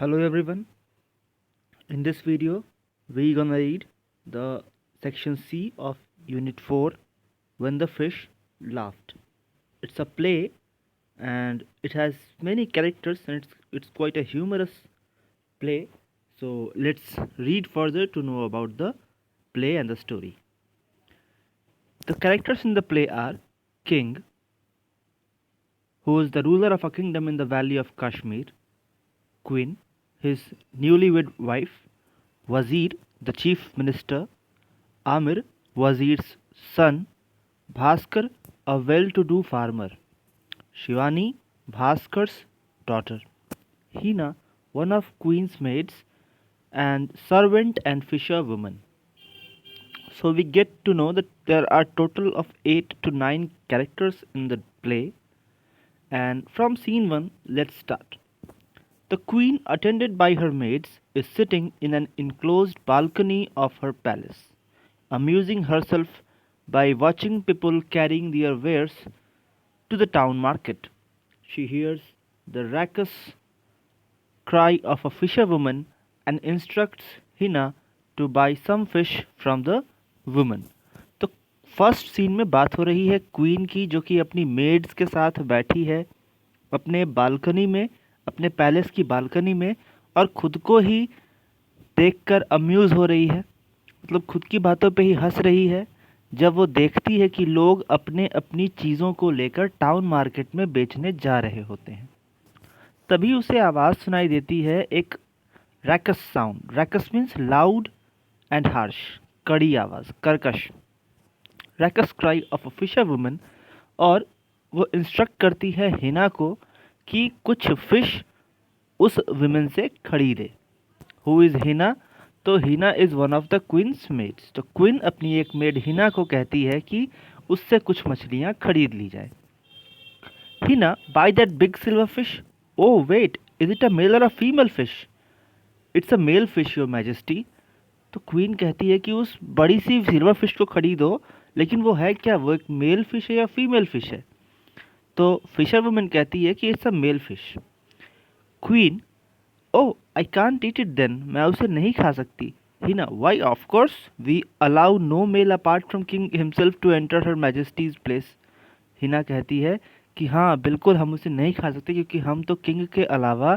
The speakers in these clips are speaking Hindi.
Hello everyone. In this video, we gonna read the section C of Unit 4, When the Fish Laughed. It's a play and it has many characters and it's quite a humorous play. So let's read further to know about the play and the story. The characters in the play are King, who is the ruler of a kingdom in the valley of Kashmir, Queen, his newlywed wife, Wazir, the chief minister, Amir, Wazir's son, Bhaskar, a well-to-do farmer, Shivani, Bhaskar's daughter, Hina, one of Queen's maids, and servant and fisher woman. So we get to know that there are total of 8 to 9 characters in the play. And from scene 1, let's start. The queen, attended by her maids, is sitting in an enclosed balcony of her palace, amusing herself by watching people carrying their wares to the town market. She hears the raucous cry of a fisherwoman and instructs Hina to buy some fish from the woman. तो फर्स्ट सीन में बात हो रही है क्वीन की, जो कि अपनी मेड्स के साथ बैठी है अपने बालकनी में, अपने पैलेस की बालकनी में, और खुद को ही देखकर अम्यूज़ हो रही है, मतलब खुद की बातों पे ही हंस रही है जब वो देखती है कि लोग अपने अपनी चीज़ों को लेकर टाउन मार्केट में बेचने जा रहे होते हैं। तभी उसे आवाज़ सुनाई देती है, एक raucous sound. Raucous means loud and harsh, कड़ी आवाज़, कर्कश। Raucous cry of a fisher woman, और वो इंस्ट्रक्ट करती है हिना को कि कुछ फिश उस विमेन से खरीदे। Who is Hina? तो Hina is one of the queen's maids. तो क्वीन अपनी एक मेड हिना को कहती है कि उससे कुछ मछलियाँ खरीद ली जाए। Hina, buy that big silver fish. Oh wait, is it a male or a female fish? It's a male fish your majesty. तो क्वीन कहती है कि उस बड़ी सी सिल्वर फिश को खरीदो, लेकिन वो है क्या? वो एक मेल फिश है या फीमेल फिश है? तो फिशर वुमन कहती है कि it's a male fish. Queen, oh I can't eat it then, मैं उसे नहीं खा सकती। Hina, why of course we allow no male apart from king himself to enter her majesty's place. Hina कहती है कि हाँ बिल्कुल हम उसे नहीं खा सकते, क्योंकि हम तो किंग के अलावा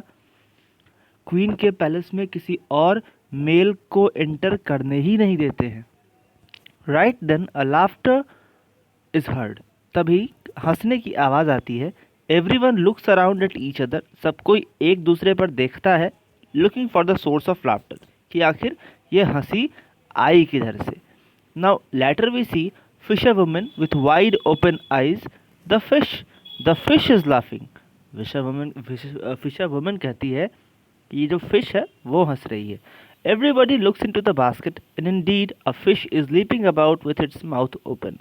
क्वीन के पैलेस में किसी और मेल को एंटर करने ही नहीं देते हैं। Right then a laughter is heard. तभी हंसने की आवाज़ आती है। Everyone looks around at each other, सब कोई एक दूसरे पर देखता है, looking for the source of laughter, कि आखिर ये हंसी आई किधर से। Now later we see fisher woman with wide open eyes. The fish is laughing. Fisher woman कहती है कि ये जो फिश है वो हंस रही है। Everybody looks into the basket and indeed a fish is leaping about with its mouth open.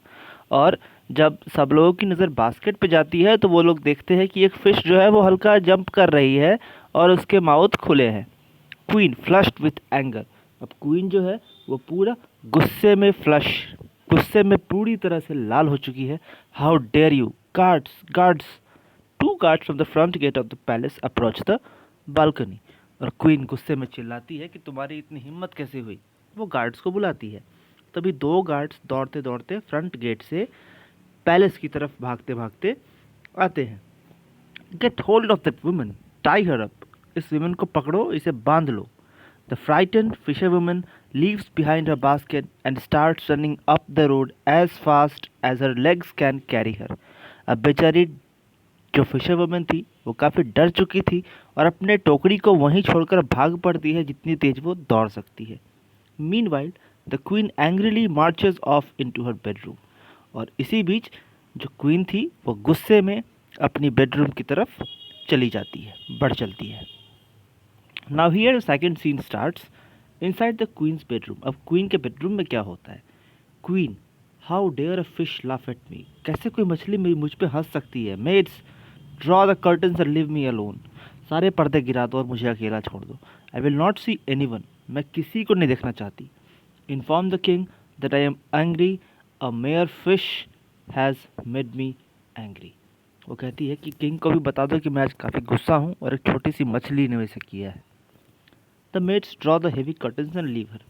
और जब सब लोगों की नज़र बास्केट पे जाती है तो वो लोग देखते हैं कि एक फ़िश जो है वो हल्का जंप कर रही है और उसके माउथ खुले हैं। Queen flushed with anger. अब क्वीन जो है वो पूरा गुस्से में पूरी तरह से लाल हो चुकी है। How dare you! Guards! Two guards from the front gate of the palace approach the balcony. और क्वीन गुस्से में चिल्लाती है कि तुम्हारी इतनी हिम्मत कैसे हुई। वो गार्ड्स को बुलाती है। तभी दो गार्ड्स दौड़ते दौड़ते फ्रंट गेट से पैलेस की तरफ भागते भागते आते हैं। Get hold of that woman, tie her up. इस वुमन को पकड़ो, इसे बांध लो। The frightened fisher woman leaves behind her basket and starts running up the road as fast as her legs can carry her. अब बेचारी जो फिशर वुमन थी वो काफ़ी डर चुकी थी और अपने टोकरी को वहीं छोड़कर भाग पड़ती है जितनी तेज वो दौड़ सकती है। Meanwhile the queen angrily marches of into her bedroom. और इसी बीच जो क्वीन थी वो गुस्से में अपनी बेडरूम की तरफ चली जाती है, बढ़ चलती है। Now here second scene starts inside the queen's bedroom. अब क्वीन के बेडरूम में क्या होता है? Queen, how dare a fish laugh at me. कैसे कोई मछली मुझ पे हंस सकती है। Maids, draw the curtains and leave me alone. सारे पर्दे गिरा दो और मुझे अकेला छोड़ दो। I will not see anyone. मैं किसी को नहीं देखना चाहती। Inform the king that I am angry, a mayor fish has made me angry. वो कहती है कि किंग को भी बता दो कि मैं आज काफ़ी गुस्सा हूँ और एक छोटी सी मछली ने वैसे किया है। The maids draw the heavy curtains and leave her.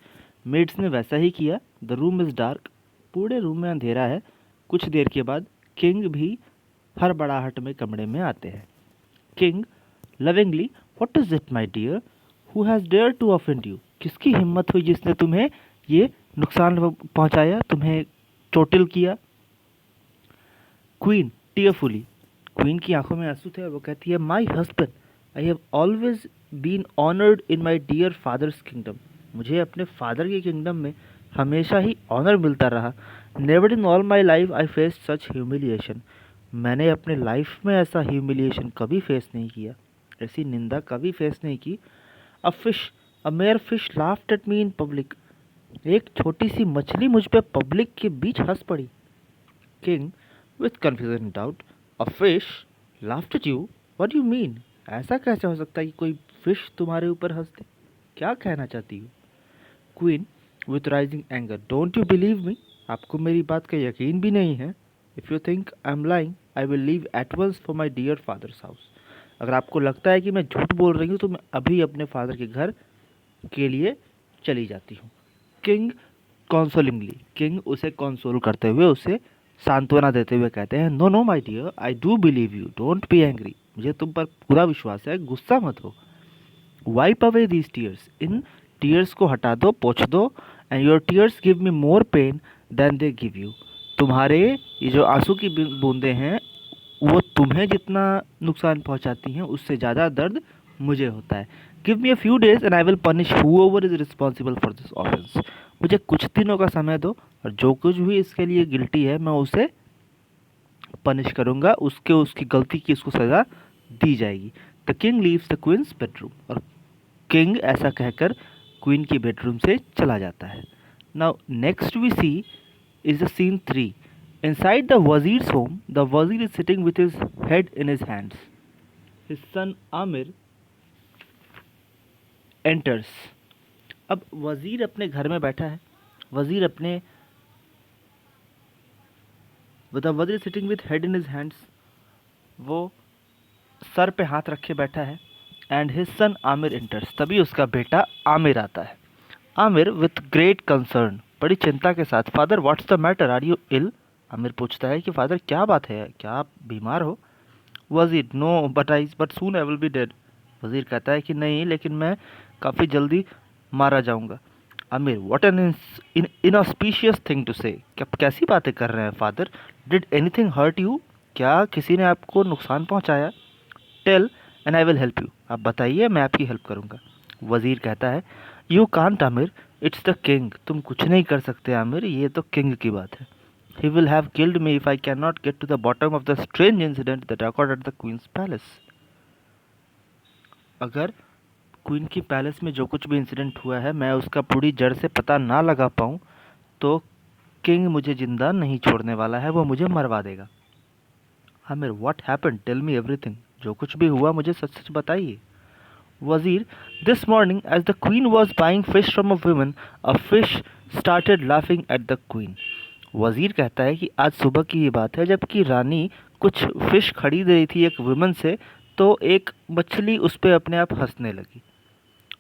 Maids ने वैसा ही किया। द रूम इज़ डार्क, पूरे रूम में अंधेरा है। कुछ देर के बाद किंग भी हड़बड़ाहट में कमरे में आते हैं। King lovingly, what is it my dear, who has dare to offend you? किसकी हिम्मत हुई जिसने तुम्हें ये नुकसान पहुंचाया, तुम्हें चोटिल किया? क्वीन टीयरफुली, क्वीन की आंखों में आंसू थे और वो कहती है, my husband, I have always been honoured in my dear father's kingdom. मुझे अपने फादर के किंगडम में हमेशा ही ऑनर मिलता रहा। Never in all my life I face such humiliation. मैंने अपने लाइफ में ऐसा ह्यूमिलिएशन कभी फेस नहीं किया, ऐसी निंदा कभी फेस नहीं की। A fish, a mayor fish laughed at me in public. एक छोटी सी मछली मुझ पे पब्लिक के बीच हंस पड़ी। King with confusion doubt, a fish laughed eight you, what do you mean? ऐसा कैसे हो सकता है कि कोई फिश तुम्हारे ऊपर हंस दे? क्या कहना चाहती हो? Queen with rising anger, don't you believe me? आपको मेरी बात का यकीन भी नहीं है? If you think I am lying I will leave at once for my dear father's house. अगर आपको लगता है कि मैं झूठ बोल रही हूँ तो मैं अभी अपने फादर के घर के लिए चली जाती हूँ। किंग कॉन्सोलिंगली, किंग उसे कॉन्सोल करते हुए, उसे सांत्वना देते हुए कहते हैं, no no my dear, I do believe you, don't be angry. मुझे तुम पर पूरा विश्वास है, गुस्सा मत हो। वाइप अवे दीज टीयर्स, इन टीयर्स को हटा दो, पोंछ दो। And your tears give me more pain than they give you. तुम्हारे ये जो आंसू की बूंदें हैं वो तुम्हें जितना नुकसान पहुंचाती हैं उससे ज़्यादा दर्द मुझे होता है। Give me a few days and I will punish whoever is responsible for this offence. मुझे कुछ दिनों का समय दो और जो कुछ भी इसके लिए गिल्टी है मैं उसे पनिश करूँगा, उसकी गलती की उसको सज़ा दी जाएगी। The king leaves the queen's bedroom, और किंग ऐसा कहकर क्वीन की बेडरूम से चला जाता है। Now next we see is the scene 3। Inside the Wazir's home, the Wazir is sitting with his head in his hands. His son Amir enters. अब वज़ीर अपने घर में बैठा है। वज़ीर अपने The Wazir is sitting with head in his hands. वो सर पे हाथ रखे बैठा है। And his son Amir enters. तभी उसका बेटा आमिर आता है। आमिर with great concern, बड़ी चिंता के साथ, Father, what's the matter? Are you ill? Aamir पूछता है कि फादर क्या बात है, क्या आप बीमार हो? वज़ीर, no but soon I will be dead. वज़ीर कहता है कि नहीं, लेकिन मैं काफ़ी जल्दी मारा जाऊंगा। Aamir, what an inauspicious thing to say, क्या कैसी बातें कर रहे हैं father? Did anything hurt you? क्या किसी ने आपको नुकसान पहुंचाया? Tell and I will help you, आप बताइए मैं आपकी हेल्प करूंगा। वज़ीर कहता है, you can't Aamir, it's the king. तुम कुछ नहीं कर सकते आमिर, ये तो किंग की बात है। He will have killed me if I cannot get to the bottom of the strange incident that occurred at the Queen's palace. अगर क्वीन की पैलेस में जो कुछ भी इंसिडेंट हुआ है मैं उसका पूरी जड़ से पता ना लगा पाऊँ तो किंग मुझे जिंदा नहीं छोड़ने वाला है, वो मुझे मरवा देगा। Aamir, what happened, tell me everything. जो कुछ भी हुआ मुझे सच सच बताइए। वज़ीर, this morning as the queen was buying fish from a woman, a fish started laughing at the queen. वज़ीर कहता है कि आज सुबह की ये बात है, जबकि रानी कुछ फ़िश खरीद रही थी एक वुमन से, तो एक मछली उस पर अपने आप हंसने लगी।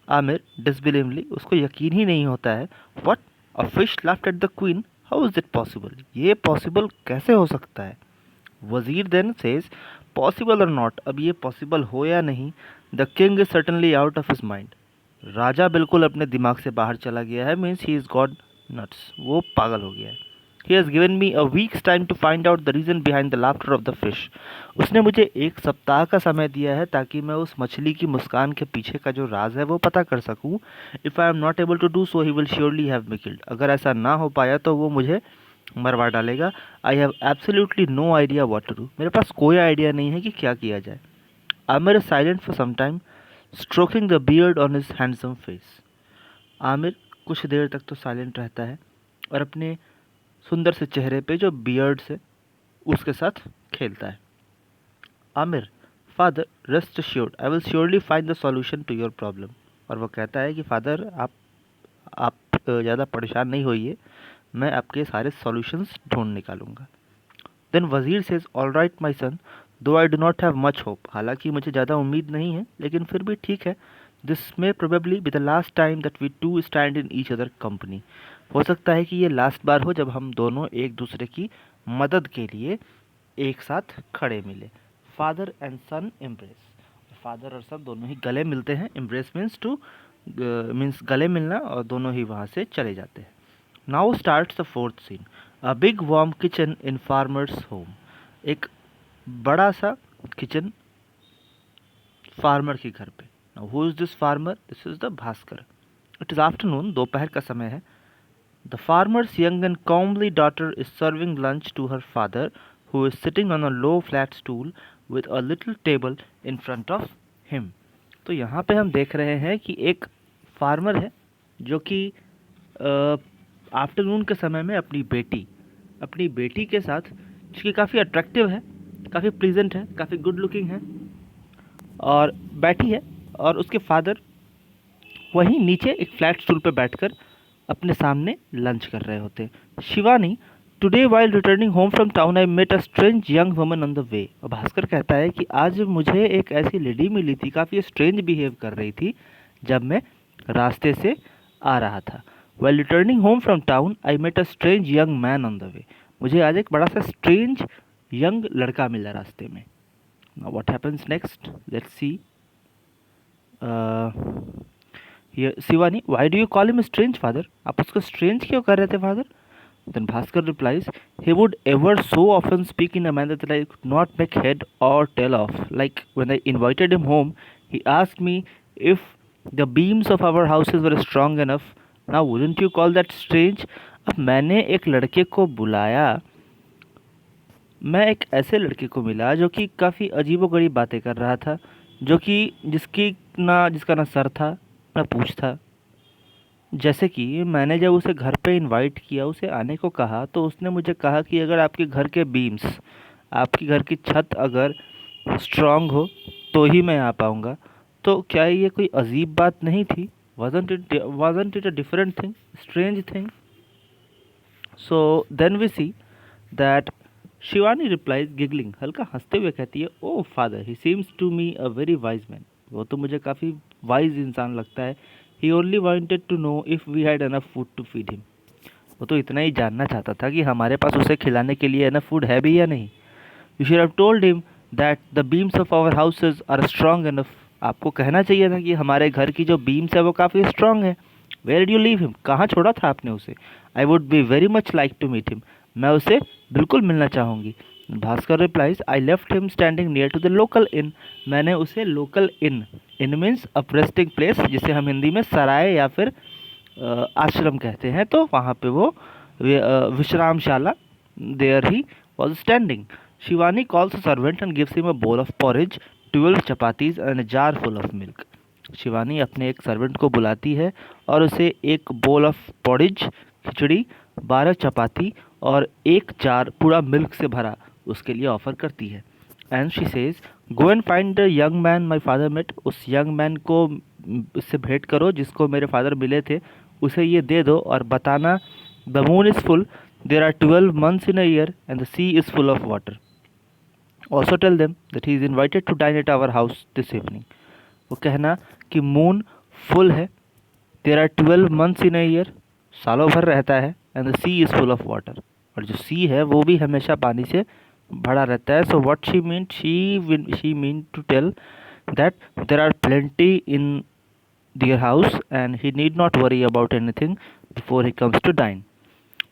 आमिर डिसबिलीवली, उसको यकीन ही नहीं होता है। What, a fish laughed at the queen, how is it possible? ये पॉसिबल कैसे हो सकता है? वज़ीर then says, possible or not, अब ये पॉसिबल हो या नहीं, the king is certainly out of his mind. राजा बिल्कुल अपने दिमाग से बाहर चला गया है, means he is gone nuts, वो पागल हो गया है। He has given me a week's time to find out the reason behind the laughter of the fish. उसने मुझे एक सप्ताह का समय दिया है ताकि मैं उस मछली की मुस्कान के पीछे का जो राज है वो पता कर सकूं। If I am not able to do so, he will surely have me killed. अगर ऐसा ना हो पाया तो वो मुझे मरवा डालेगा। I have absolutely no idea what to do. मेरे पास कोई आइडिया नहीं है कि क्या किया जाए। Aamir is silent for some time, stroking the beard on his handsome face. Aamir कुछ देर तक तो साइलेंट रहता है और अपने सुंदर से चेहरे पे जो बियर्ड से उसके साथ खेलता है। Aamir, father rest assured, I will surely find the solution to your problem. और वो कहता है कि फादर आप ज़्यादा परेशान नहीं होइए, मैं आपके सारे सॉल्यूशंस ढूंढ निकालूंगा। देन वज़ीर सेज, ऑल राइट माई सन, दो I do not have much hope. हालांकि मुझे ज़्यादा उम्मीद नहीं है लेकिन फिर भी ठीक है, this may probably be the last time that we two stand in each other company. हो सकता है कि ये लास्ट बार हो जब हम दोनों एक दूसरे की मदद के लिए एक साथ खड़े मिले। Father and son embrace, father और सन दोनों ही गले मिलते हैं। एम्ब्रेस मीन्स टू मीन्स गले मिलना, और दोनों ही वहाँ से चले जाते हैं। Now starts the fourth scene, a big warm kitchen in farmer's home. एक बड़ा सा किचन फार्मर के घर पे। Now who is this farmer? This is the Bhaskar. It is afternoon, दोपहर का समय है। The farmer's young and comely daughter is serving lunch to her father who is sitting on a low flat stool with a little table in front of him। तो यहाँ पे हम देख रहे हैं कि एक फार्मर है जो कि आफ्टरनून के समय में अपनी बेटी के साथ, जिसकी काफ़ी अट्रैक्टिव है, काफ़ी प्लीजेंट है, काफ़ी गुड लुकिंग है, और बैठी है, और उसके फादर वहीं नीचे एक फ्लैट स्टूल पे बैठकर अपने सामने लंच कर रहे होते। Shivani, today while returning home from town I met a strange young woman on the way. और भास्कर कहता है कि आज मुझे एक ऐसी लेडी मिली थी, काफ़ी स्ट्रेंज बिहेव कर रही थी जब मैं रास्ते से आ रहा था। While returning home from town I met a strange young man on the way. मुझे आज एक बड़ा सा स्ट्रेंज यंग लड़का मिला रास्ते में। What happens next, let's see. Shivani, why do you call him strange father? आप उसको स्ट्रेंज क्यों कर रहे थे father? Then Bhaskar replies, he would ever so often speak in a manner that I could not make head or tail of. Like when I invited him home, he asked me if the beams of our houses were strong enough. Now wouldn't you call that strange? अब मैंने एक लड़के को बुलाया, मैं एक ऐसे लड़के को मिला जो कि काफ़ी अजीबोगरीब बातें कर रहा था, जो कि जिसका ना सर था ना पूँछ था। जैसे कि मैंने जब उसे घर पे इनवाइट किया, उसे आने को कहा, तो उसने मुझे कहा कि अगर आपके घर के बीम्स, आपकी घर की छत अगर स्ट्रांग हो तो ही मैं आ पाऊँगा। तो क्या ये कोई अजीब बात नहीं थी? wasn't it a different thing, strange thing? So then we see that Shivani replies giggling, हल्का हंसते हुए कहती है, oh father, he seems to me a very wise man. वो तो मुझे काफ़ी वाइज इंसान लगता है। He only wanted to know if we had enough food to feed him. वो तो इतना ही जानना चाहता था कि हमारे पास उसे खिलाने के लिए एनफ फूड है भी या नहीं। You should have told him that the beams of our houses are strong enough. आपको कहना चाहिए था कि हमारे घर की जो बीम्स है वो काफ़ी स्ट्रॉन्ग है। Where did you leave him? कहाँ छोड़ा था आपने उसे? I would be very much like to meet him. मैं उसे बिल्कुल मिलना चाहूँगी। Bhaskar replies, I left him standing near to the local inn. मैंने उसे local inn means a resting place, जिसे हम हिंदी में सराय या फिर आश्रम कहते हैं, तो वहाँ पे वो विश्रामशाला, there he was standing. Shivani calls a servant and gives him a bowl of porridge, 12 chapatis and a jar full of milk. Shivani अपने एक सर्वेंट को बुलाती है और उसे एक बोल ऑफ पॉरेज, खिचड़ी, 12 चपाती और एक जार पूरा मिल्क से भरा उसके लिए ऑफ़र करती है। And she says, go and find the young man my father met. उस यंग मैन को उससे भेंट करो जिसको मेरे फादर मिले थे, उसे ये दे दो और बताना, the moon is full, there are 12 months in a year and the sea is full of water. Also tell them that he is invited to dine at our house this evening. वो कहना कि मून फुल है, there are 12 months in a year, सालों भर रहता है, and the sea is full of water, और जो सी है वो भी हमेशा पानी से भरा रहता है। So what she mean to tell that there are plenty in their house and he need not worry about anything before he comes to dine.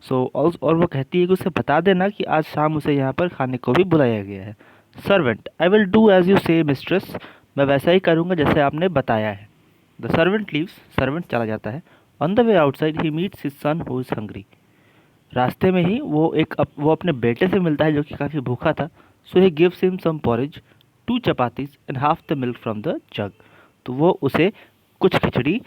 So और वो कहती है कि उसे बता देना कि आज शाम उसे यहाँ पर खाने को भी बुलाया गया है। Servant, I will do as you say mistress. मैं वैसा ही करूँगा जैसे आपने बताया है। द सर्वेंट लीव्स, सर्वेंट चला जाता है। On the way outside he meets his son who is hungry. रास्ते में ही वो अपने बेटे से मिलता है जो कि काफ़ी भूखा था। So he gives him some porridge, 2 chapatis and half the milk from the jug. तो वो उसे कुछ खिचड़ी,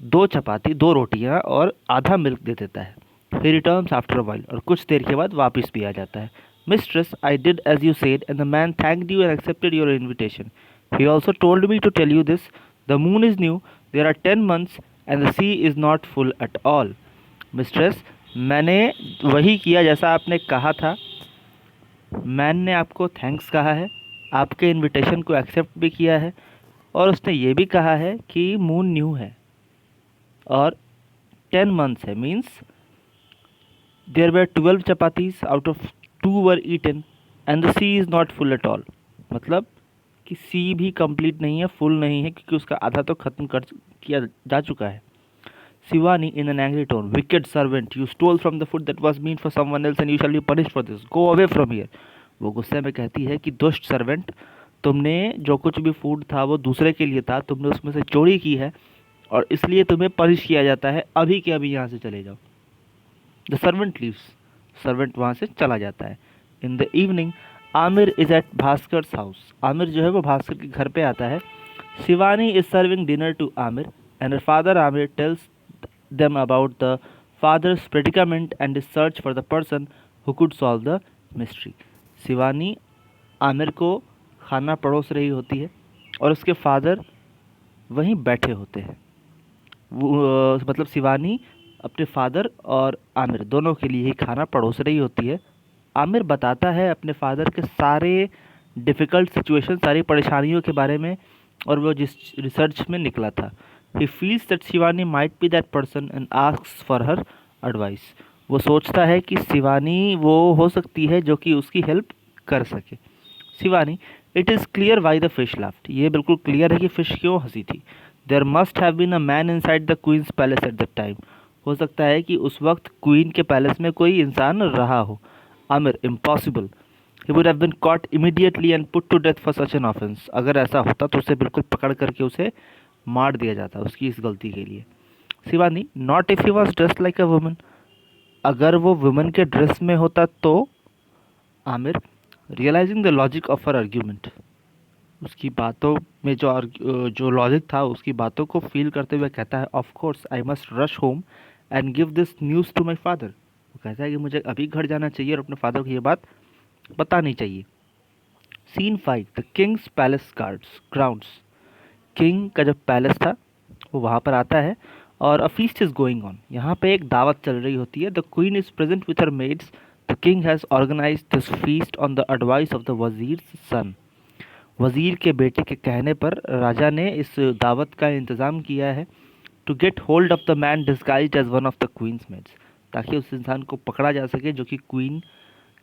2 चपाती, 2 रोटियां और आधा मिल्क दे देता है। ही रिटर्न्स आफ्टर अ वाइल, और कुछ देर के बाद वापस भी आ जाता है। Mistress, I did as you said and the man thanked you and accepted your invitation. He also told me to tell you this, the moon is new, there are 10 months and the sea is not full at all. Mistress, मैंने वही किया जैसा आपने कहा था। मैन ने आपको थैंक्स कहा है, आपके इनविटेशन को एक्सेप्ट भी किया है, और उसने ये भी कहा है कि मून न्यू है और 10 मंथ्स है, means there were 12 chapatis out of 2 were eaten and the sea is not full at all. मतलब कि सी भी कंप्लीट नहीं है, फुल नहीं है, क्योंकि उसका आधा तो खत्म कर किया जा चुका है। Shivani in an angry tone, wicked servant, you stole from the food that was meant for someone else and you shall be punished for this. Go away from here. वो गुस्से में कहती है कि दुष्ट सर्वेंट, तुमने जो कुछ भी फूड था वो दूसरे के लिए था, तुमने उसमें से चोरी की है और इसलिए तुम्हें पनिश किया जाता है। अभी के अभी यहाँ से चले जाओ। द सर्वेंट लीव्स, सर्वेंट वहाँ से चला जाता है। In the evening Aamir is at Bhaskar house, Aamir जो है वो भास्कर के घर पे आता है। Shivani is serving dinner to Aamir and her father Aamir tells them about the father's predicament and his search for the person who could solve the mystery. Shivani Aamir को खाना परोस रही होती है और उसके फादर वहीं बैठे होते हैं। वो मतलब शिवानी अपने फादर और आमिर दोनों के लिए ही खाना परोस रही होती है। आमिर बताता है अपने फादर के सारे डिफ़िकल्ट सिचुएशन, सारी परेशानियों के बारे में और वो जिस रिसर्च में निकला था। He feels that Shivani might be that person and asks for her advice. वो सोचता है कि शिवानी वो हो सकती है जो कि उसकी हेल्प कर सके। Shivani, it is clear why the fish laughed. ये बिल्कुल क्लियर है कि फिश क्यों हंसी थी। There must have been a man inside the queen's palace at that time. हो सकता है कि उस वक्त क्वीन के पैलेस में कोई इंसान रहा हो। Aamir, impossible. He would have been caught immediately and put to death for such an offense. अगर ऐसा होता तो उसे बिल्कुल पकड़ करके उसे मार दिया जाता उसकी इस गलती के लिए। Shivani, not if he was dressed like a woman, अगर वो वुमन के ड्रेस में होता तो। Aamir, realizing the logic of her argument, उसकी बातों में जो लॉजिक था उसकी बातों को फील करते हुए कहता है, of course I must rush home and give this news to my father. वो कहता है कि मुझे अभी घर जाना चाहिए और अपने फादर को ये बात बतानी चाहिए। Scene 5, the king's palace grounds. King का जो पैलेस था वो वहाँ पर आता है और a feast is going on, यहाँ पे एक दावत चल रही होती है। The queen is present with her maids, the king has organise this feast on the advice of the wazir son. वज़ीर के बेटे के कहने पर राजा ने इस दावत का इंतज़ाम किया है। To get hold of the man disguised as one of the queen's maids, ताकि उस इंसान को पकड़ा जा सके जो कि क्वीन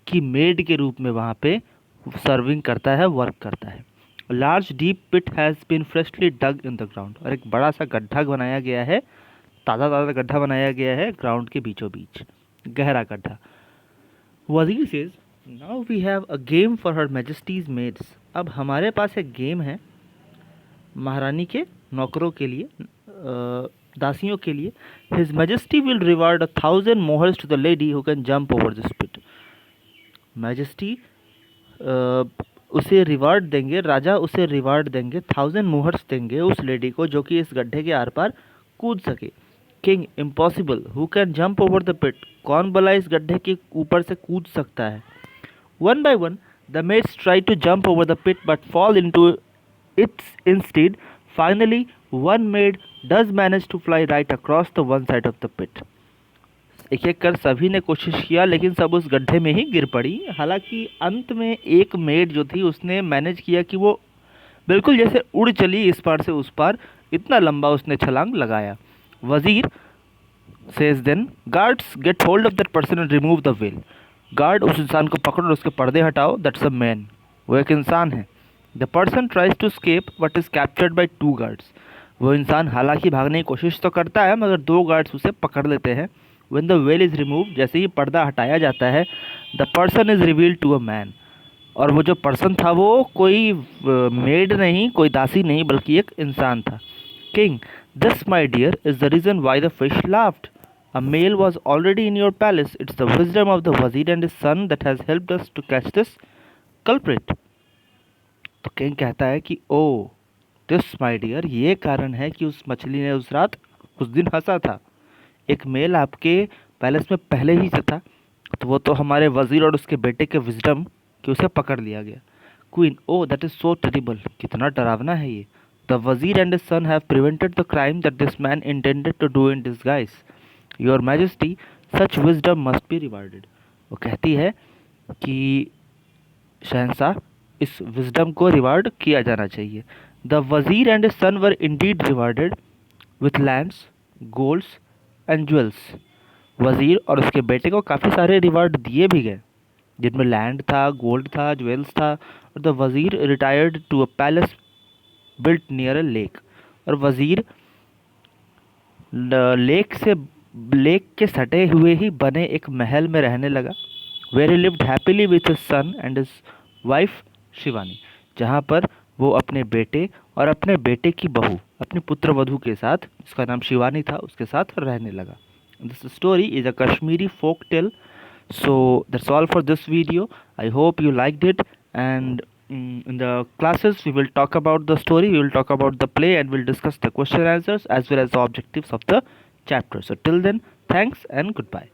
की मेड के रूप में वहाँ पे सर्विंग करता है, वर्क करता है। Large deep pit has been freshly dug in the ground, और एक बड़ा सा गड्ढा बनाया गया है, ताज़ा गड्ढा बनाया गया है ग्राउंड के बीचों बीच, गहरा गड्ढा। Wazir says, now we have a game for her majesty's maids, अब हमारे पास एक गेम है महारानी के नौकरों के लिए, दासियों के लिए। His majesty will reward 1000 mohurs to the lady who can jump over this pit. Majesty उसे रिवार्ड देंगे, राजा उसे रिवार्ड देंगे, 1000 मोहर्स देंगे उस लेडी को जो कि इस गड्ढे के आर पार कूद सके। King, impossible, who can jump over the pit, कौन भला इस गड्ढे के ऊपर से कूद सकता है। One by one the maids try to jump over the pit but fall into its instead. Finally one maid does manage to fly right across the one side of the pit. एक एक कर सभी ने कोशिश किया लेकिन सब उस गड्ढे में ही गिर पड़ी। हालांकि अंत में एक मेड जो थी उसने मैनेज किया कि वो बिल्कुल जैसे उड़ चली इस पार से उस पार, इतना लंबा उसने छलांग लगाया। Wazir says then, guards get hold of that person and remove the veil. Guard उस इंसान को पकड़ो और उसके पर्दे हटाओ। दैट्स अ मैन, वो एक इंसान है। The person tries to escape but is captured by 2 guards. वो इंसान हालांकि भागने की कोशिश तो करता है मगर 2 गार्ड्स उसे पकड़ लेते हैं। When the veil is removed, जैसे ही पर्दा हटाया जाता है, the person is revealed to a man, और वो जो पर्सन था वो कोई मेड नहीं, कोई दासी नहीं, बल्कि एक इंसान था। King, this my dear is the reason why the fish laughed. A male was already in your palace. It's the wisdom of the wazir and his son that has helped us to catch this culprit. तो किंग कहता है कि ओ दिस माय डियर, ये कारण है कि उस मछली ने उस रात उस दिन हंसा था। एक मेल आपके पैलेस में पहले ही से था, तो वो तो हमारे वजीर और उसके बेटे के विजडम कि उसे पकड़ लिया गया। Queen, oh that is so terrible, कितना डरावना है ये। The wazir and his son have prevented the crime that this man intended to do in disguise. Your majesty, such wisdom must be rewarded. वो कहती है कि शहंशाह, इस विजडम को रिवार्ड किया जाना चाहिए। The Wazir and his son were indeed rewarded with lands, golds and jewels. वजीर और उसके बेटे को काफ़ी सारे रिवार्ड दिए भी गए, जिनमें लैंड था, गोल्ड था, ज्वेल्स था। और the wazir retired to a palace built near a lake. और वजीर लेक के सटे हुए ही बने एक महल में रहने लगा। Where he lived happily with his son and his wife Shivani, जहाँ पर वो अपने बेटे और अपने बेटे की बहू, अपनी पुत्र वधू के साथ, जिसका नाम शिवानी था, उसके साथ रहने लगा। This story is a Kashmiri folk tale. So that's all for this video. I hope you liked it, and in the classes we will talk about the story, we will talk about the play, and we'll discuss the question answers as well as the objectives of the chapter. So till then, thanks and goodbye.